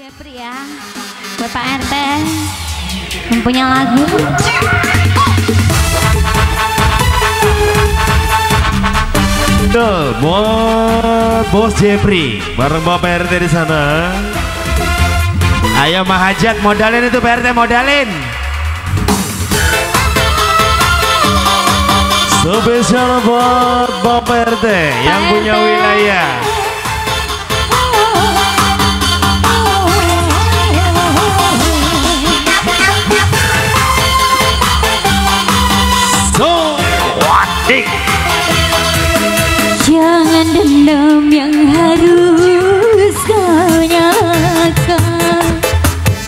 Jepri ya, buat Pak RT mempunyai lagu. Buat Bos Jepri bareng Bapak RT di sana. Ayo Mahajat modalin itu Pak RT, modalin. Spesial buat Bapak RT yang punya wilayah. Jangan dendam yang harus kau nyatakan.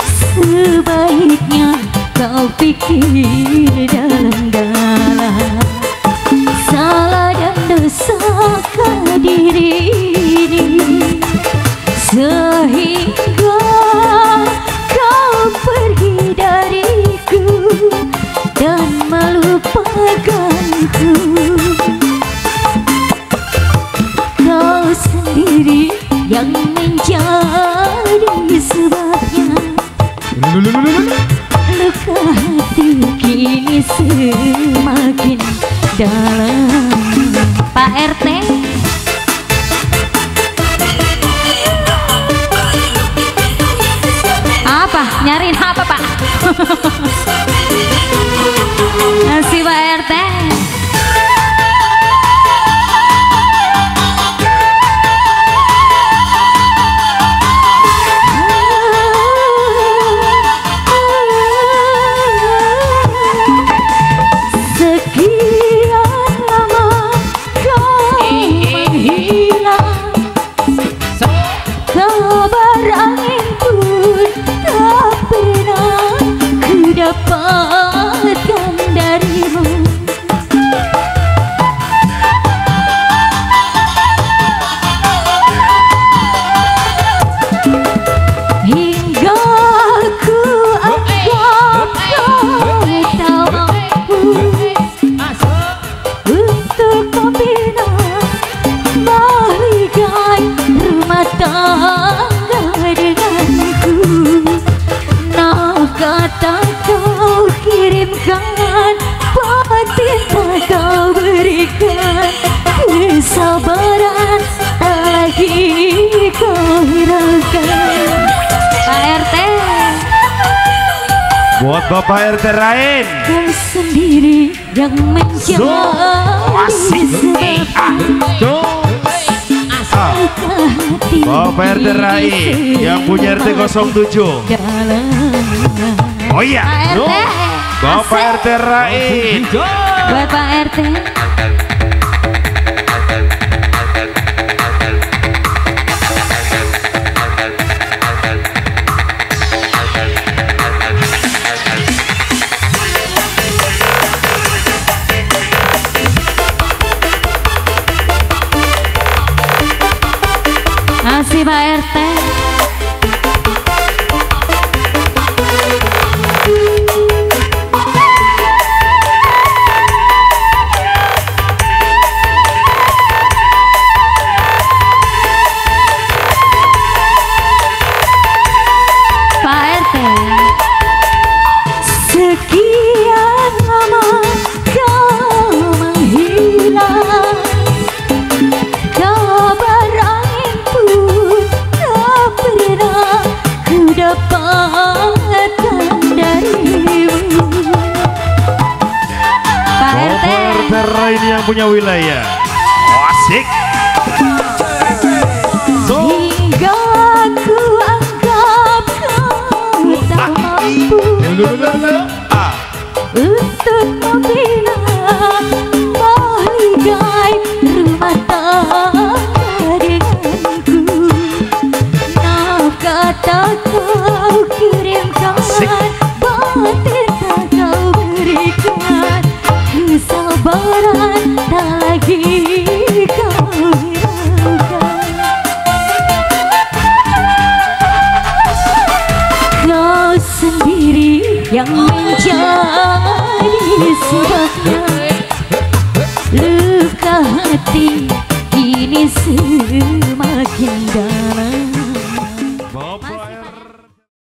Sebaiknya kau pikir dalam-dalam. Salah dan dosakah diri ini sehingga kau pergi dariku dan melupakanku. Kau sendiri yang menjadi sebabnya. Luka hati kini semakin dalam. Pak RT, apa? Nyariin apa Pak? Nasi Pak RT. Dapatkan darimu. Hingga ku anggap kau tak mampu untuk membina balikan rumah tangga denganku. Nah kata kau kirimkan, batin tak kau berikan, kesabaran tak lagi kau hiraukan. Pak RT, buat Bapak RT lain. kau sendiri yang menjadi sebabnya. Bapak RT Rai yang punya RT 07. Oh iya, Bapak RT Rai. Bapak RT. Masih Pak RT. Sekian lama kau menghilang, kabar angin pun tak pernah ku dapatkan darimu. Pak RT, Bapak RT ini yang punya wilayah. Asik. hingga ku anggap kau tak mampu untuk membina balikan rumah tangga denganku. Nah kata kau kirimkan, batin tak kau berikan, kesabaran tak lagi kau hiraukan. Kau sendiri yang menjadi sebabnya. Luka hati kini semakin dalam.